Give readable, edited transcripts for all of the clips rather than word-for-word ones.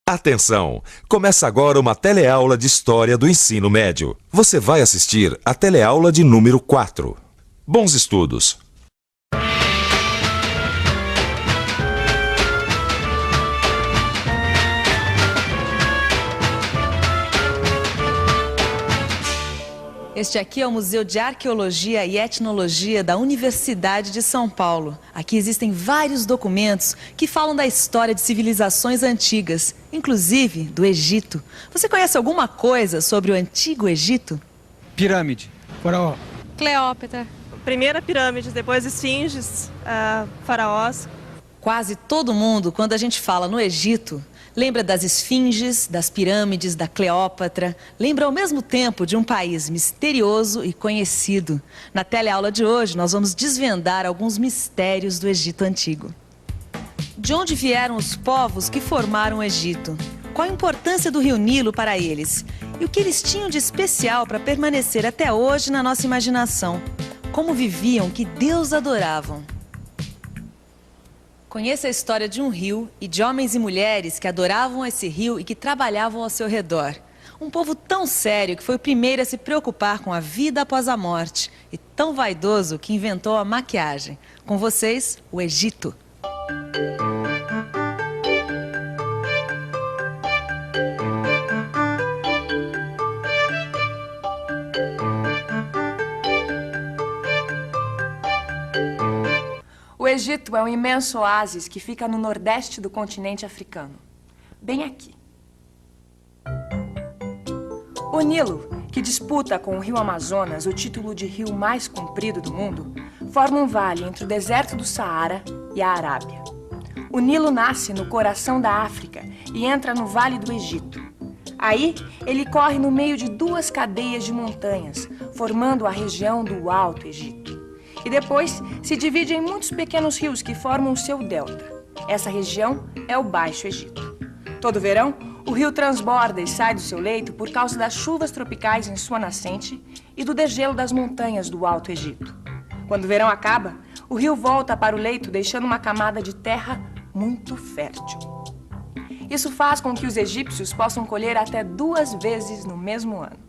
Atenção! Começa agora uma teleaula de História do Ensino Médio. Você vai assistir a teleaula de número 4. Bons estudos! Este aqui é o Museu de Arqueologia e Etnologia da Universidade de São Paulo. Aqui existem vários documentos que falam da história de civilizações antigas, inclusive do Egito. Você conhece alguma coisa sobre o Antigo Egito? Pirâmide. Faraó. Cleópatra. Primeira pirâmide, depois esfinges, faraós. Quase todo mundo, quando a gente fala no Egito, lembra das esfinges, das pirâmides, da Cleópatra. Lembra ao mesmo tempo de um país misterioso e conhecido. Na teleaula de hoje, nós vamos desvendar alguns mistérios do Egito Antigo. De onde vieram os povos que formaram o Egito? Qual a importância do rio Nilo para eles? E o que eles tinham de especial para permanecer até hoje na nossa imaginação? Como viviam, que Deus adoravam? Conheça a história de um rio e de homens e mulheres que adoravam esse rio e que trabalhavam ao seu redor. Um povo tão sério que foi o primeiro a se preocupar com a vida após a morte e tão vaidoso que inventou a maquiagem. Com vocês, o Egito. O Egito é um imenso oásis que fica no nordeste do continente africano, bem aqui. O Nilo, que disputa com o rio Amazonas o título de rio mais comprido do mundo, forma um vale entre o deserto do Saara e a Arábia. O Nilo nasce no coração da África e entra no Vale do Egito. Aí, ele corre no meio de duas cadeias de montanhas, formando a região do Alto Egito. E depois se divide em muitos pequenos rios que formam o seu delta. Essa região é o Baixo Egito. Todo verão, o rio transborda e sai do seu leito por causa das chuvas tropicais em sua nascente e do degelo das montanhas do Alto Egito. Quando o verão acaba, o rio volta para o leito deixando uma camada de terra muito fértil. Isso faz com que os egípcios possam colher até 2 vezes no mesmo ano.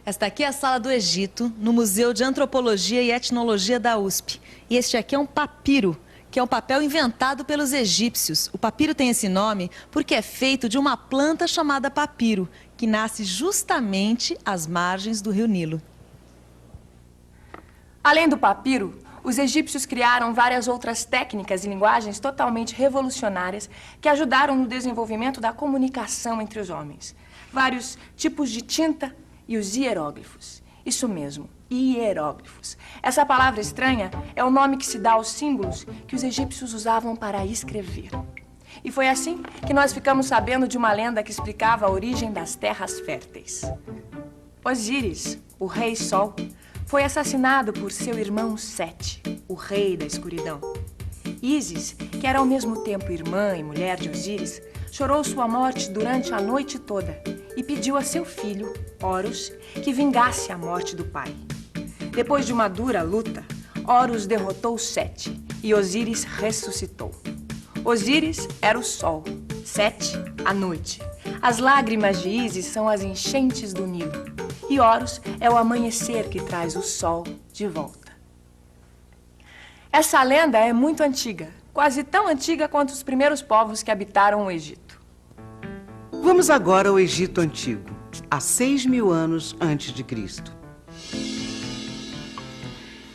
Esta aqui é a Sala do Egito, no Museu de Antropologia e Etnologia da USP. E este aqui é um papiro, que é um papel inventado pelos egípcios. O papiro tem esse nome porque é feito de uma planta chamada papiro, que nasce justamente às margens do rio Nilo. Além do papiro, os egípcios criaram várias outras técnicas e linguagens totalmente revolucionárias que ajudaram no desenvolvimento da comunicação entre os homens. Vários tipos de tinta e os hieróglifos. Isso mesmo, hieróglifos. Essa palavra estranha é o nome que se dá aos símbolos que os egípcios usavam para escrever. E foi assim que nós ficamos sabendo de uma lenda que explicava a origem das terras férteis. Osíris, o rei Sol, foi assassinado por seu irmão Sete, o rei da escuridão. Ísis, que era ao mesmo tempo irmã e mulher de Osíris, chorou sua morte durante a noite toda e pediu a seu filho, Horus, que vingasse a morte do pai. Depois de uma dura luta, Horus derrotou Sete e Osíris ressuscitou. Osíris era o sol, Sete, a noite. As lágrimas de Ísis são as enchentes do Nilo. E Horus é o amanhecer que traz o sol de volta. Essa lenda é muito antiga, quase tão antiga quanto os primeiros povos que habitaram o Egito. Vamos agora ao Egito Antigo, há 6.000 anos antes de Cristo.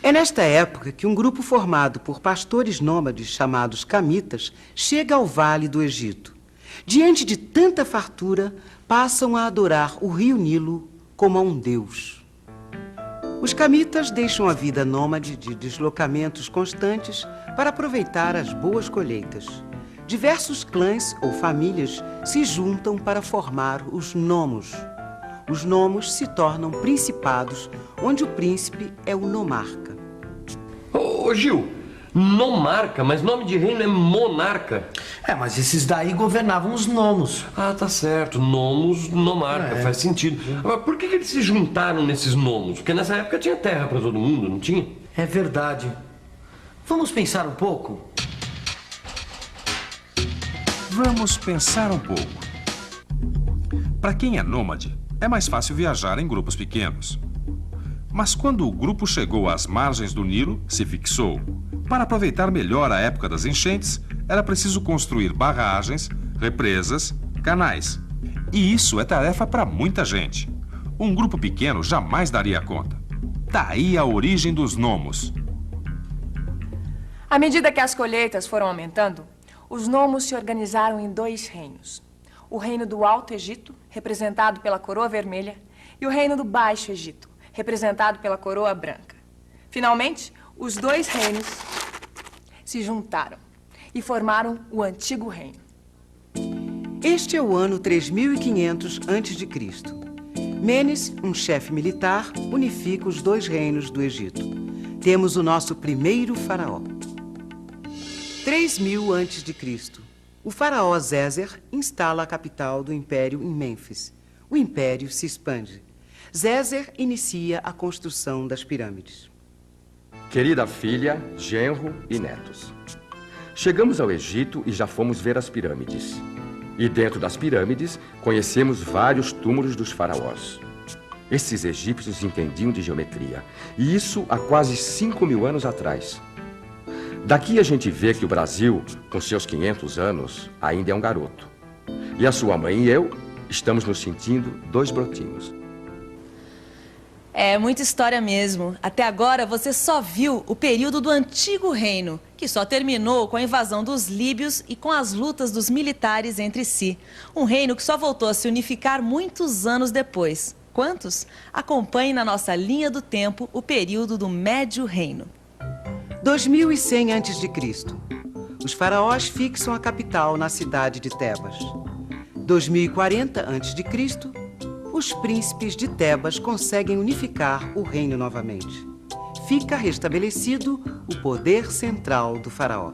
É nesta época que um grupo formado por pastores nômades chamados camitas chega ao Vale do Egito. Diante de tanta fartura, passam a adorar o rio Nilo como a um deus. Os camitas deixam a vida nômade de deslocamentos constantes para aproveitar as boas colheitas. Diversos clãs ou famílias se juntam para formar os nomos. Os nomos se tornam principados, onde o príncipe é o nomarca. Ô Gil, nomarca, mas nome de reino é monarca. Mas esses daí governavam os nomos. Ah, tá certo, nomos, nomarca, faz sentido. Agora, por que eles se juntaram nesses nomos? Porque nessa época tinha terra para todo mundo, não tinha? É verdade. Vamos pensar um pouco? Vamos pensar um pouco. Para quem é nômade, é mais fácil viajar em grupos pequenos. Mas quando o grupo chegou às margens do Nilo, se fixou. Para aproveitar melhor a época das enchentes, era preciso construir barragens, represas, canais. E isso é tarefa para muita gente. Um grupo pequeno jamais daria conta. Daí a origem dos nomos. À medida que as colheitas foram aumentando, os nomos se organizaram em 2 reinos. O reino do Alto Egito, representado pela coroa vermelha, e o reino do Baixo Egito, representado pela coroa branca. Finalmente, os 2 reinos se juntaram e formaram o Antigo Reino. Este é o ano 3500 a.C. Menes, um chefe militar, unifica os 2 reinos do Egito. Temos o nosso primeiro faraó. 3000 a.C. O faraó Zézer instala a capital do império em Mênfis. O império se expande. Zézer inicia a construção das pirâmides. Querida filha, genro e netos. Chegamos ao Egito e já fomos ver as pirâmides. E dentro das pirâmides, conhecemos vários túmulos dos faraós. Esses egípcios entendiam de geometria, e isso há quase 5.000 anos atrás. Daqui a gente vê que o Brasil, com seus 500 anos, ainda é um garoto. E a sua mãe e eu estamos nos sentindo 2 brotinhos. É muita história mesmo. Até agora você só viu o período do Antigo Reino, que só terminou com a invasão dos líbios e com as lutas dos militares entre si. Um reino que só voltou a se unificar muitos anos depois. Quantos? Acompanhe na nossa linha do tempo o período do Médio Reino. 2100 a.C. Os faraós fixam a capital na cidade de Tebas. 2040 a.C., os príncipes de Tebas conseguem unificar o reino novamente. Fica restabelecido o poder central do faraó.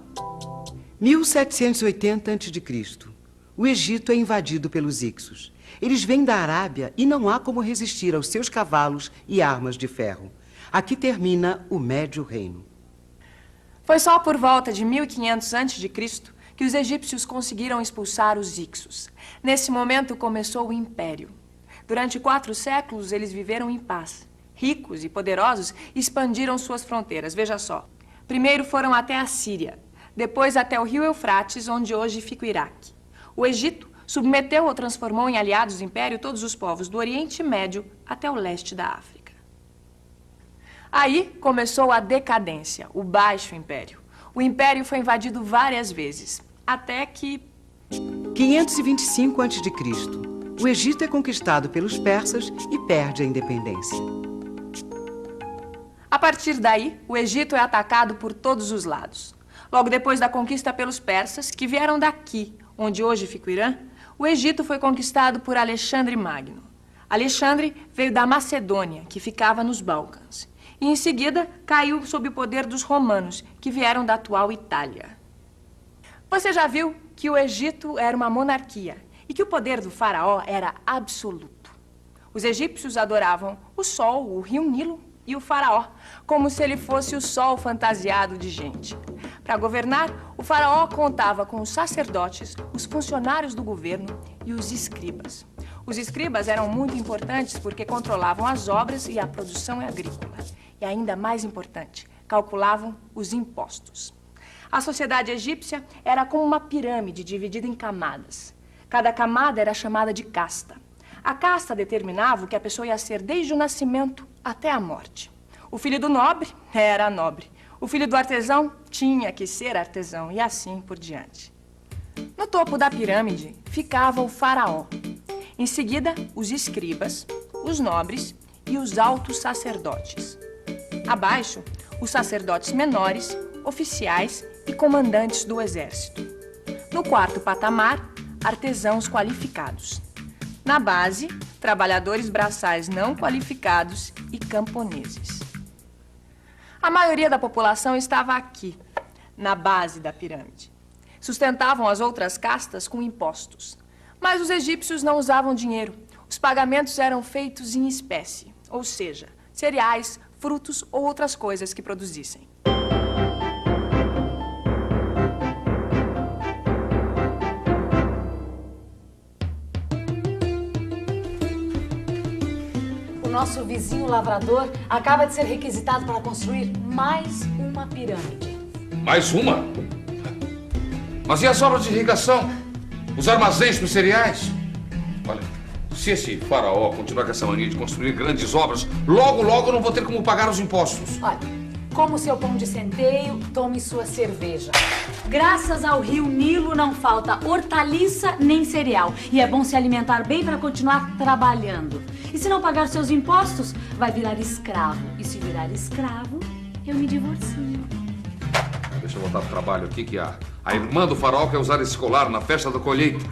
1780 a.C., o Egito é invadido pelos Hicsos. Eles vêm da Arábia e não há como resistir aos seus cavalos e armas de ferro. Aqui termina o Médio Reino. Foi só por volta de 1500 a.C. que os egípcios conseguiram expulsar os Hicsos. Nesse momento começou o Império. Durante 4 séculos eles viveram em paz. Ricos e poderosos expandiram suas fronteiras, veja só. Primeiro foram até a Síria, depois até o rio Eufrates, onde hoje fica o Iraque. O Egito submeteu ou transformou em aliados do Império todos os povos do Oriente Médio até o leste da África. Aí começou a decadência, o Baixo Império. O Império foi invadido várias vezes, até que... 525 a.C., o Egito é conquistado pelos persas e perde a independência. A partir daí, o Egito é atacado por todos os lados. Logo depois da conquista pelos persas, que vieram daqui, onde hoje fica o Irã, o Egito foi conquistado por Alexandre Magno. Alexandre veio da Macedônia, que ficava nos Balcãs. E em seguida caiu sob o poder dos romanos, que vieram da atual Itália. Você já viu que o Egito era uma monarquia e que o poder do faraó era absoluto. Os egípcios adoravam o sol, o rio Nilo e o faraó, como se ele fosse o sol fantasiado de gente. Para governar, o faraó contava com os sacerdotes, os funcionários do governo e os escribas. Os escribas eram muito importantes porque controlavam as obras e a produção agrícola. E ainda mais importante, calculavam os impostos. A sociedade egípcia era como uma pirâmide dividida em camadas. Cada camada era chamada de casta. A casta determinava o que a pessoa ia ser desde o nascimento até a morte. O filho do nobre era nobre. O filho do artesão tinha que ser artesão e assim por diante. No topo da pirâmide ficava o faraó. Em seguida, os escribas, os nobres e os altos sacerdotes. Abaixo, os sacerdotes menores, oficiais e comandantes do exército. No quarto patamar, artesãos qualificados. Na base, trabalhadores braçais não qualificados e camponeses. A maioria da população estava aqui, na base da pirâmide. Sustentavam as outras castas com impostos. Mas os egípcios não usavam dinheiro. Os pagamentos eram feitos em espécie, ou seja, cereais, frutos ou outras coisas que produzissem. nosso vizinho lavrador acaba de ser requisitado para construir mais uma pirâmide. Mais uma? Mas e as obras de irrigação? Os armazéns para os cereais? Olha, se esse faraó continuar com essa mania de construir grandes obras, logo eu não vou ter como pagar os impostos. Olha, como seu pão de centeio, tome sua cerveja. Graças ao rio Nilo não falta hortaliça nem cereal. E é bom se alimentar bem para continuar trabalhando. E se não pagar seus impostos, vai virar escravo. E se virar escravo, eu me divorcio. Deixa eu voltar pro trabalho aqui, que a irmã do faraó quer usar esse colar na festa da colheita.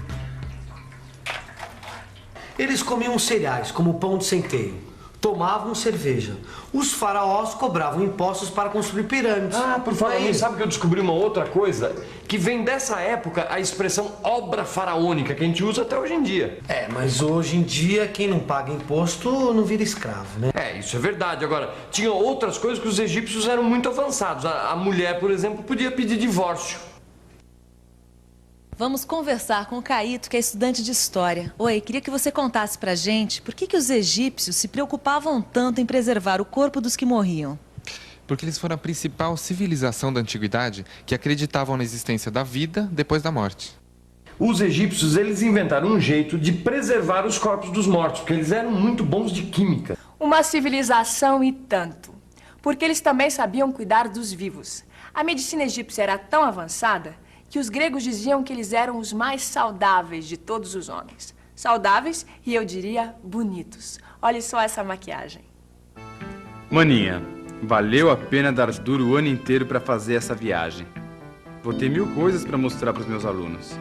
Eles comiam cereais, como pão de centeio. Tomavam cerveja. Os faraós cobravam impostos para construir pirâmides. Ah, por falar nisso, sabe que eu descobri uma outra coisa? Que vem dessa época a expressão obra faraônica, que a gente usa até hoje em dia. É, mas hoje em dia, quem não paga imposto não vira escravo, né? É, isso é verdade. Agora, tinha outras coisas que os egípcios eram muito avançados. A mulher, por exemplo, podia pedir divórcio. Vamos conversar com o Caíto, que é estudante de história. Oi, queria que você contasse pra gente por que os egípcios se preocupavam tanto em preservar o corpo dos que morriam. Porque eles foram a principal civilização da antiguidade que acreditavam na existência da vida depois da morte. Os egípcios, eles inventaram um jeito de preservar os corpos dos mortos, porque eles eram muito bons de química. Uma civilização e tanto. Porque eles também sabiam cuidar dos vivos. A medicina egípcia era tão avançada que os gregos diziam que eles eram os mais saudáveis de todos os homens. Saudáveis e, eu diria, bonitos. Olhe só essa maquiagem. Maninha, valeu a pena dar duro o ano inteiro para fazer essa viagem. Vou ter 1000 coisas para mostrar para os meus alunos.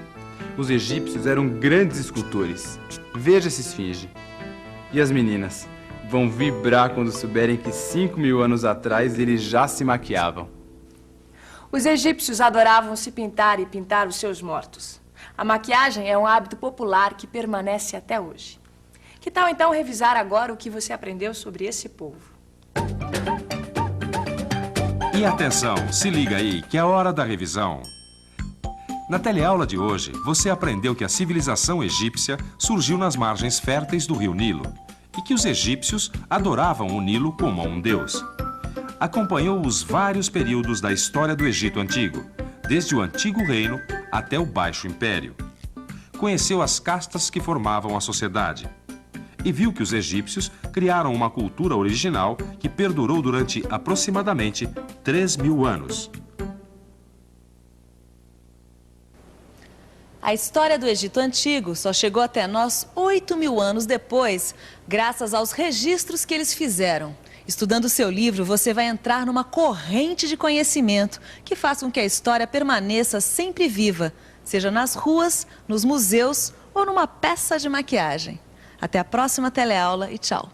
Os egípcios eram grandes escultores. Veja essa esfinge. E as meninas vão vibrar quando souberem que 5000 anos atrás eles já se maquiavam. Os egípcios adoravam se pintar e pintar os seus mortos. A maquiagem é um hábito popular que permanece até hoje. Que tal então revisar agora o que você aprendeu sobre esse povo? E atenção, se liga aí que é hora da revisão. Na teleaula de hoje, você aprendeu que a civilização egípcia surgiu nas margens férteis do rio Nilo e que os egípcios adoravam o Nilo como a um deus. Acompanhou os vários períodos da história do Egito Antigo, desde o Antigo Reino até o Baixo Império. Conheceu as castas que formavam a sociedade e viu que os egípcios criaram uma cultura original que perdurou durante aproximadamente 3000 anos. A história do Egito Antigo só chegou até nós 8000 anos depois, graças aos registros que eles fizeram. Estudando seu livro, você vai entrar numa corrente de conhecimento que faz com que a história permaneça sempre viva, seja nas ruas, nos museus ou numa peça de maquiagem. Até a próxima teleaula e tchau!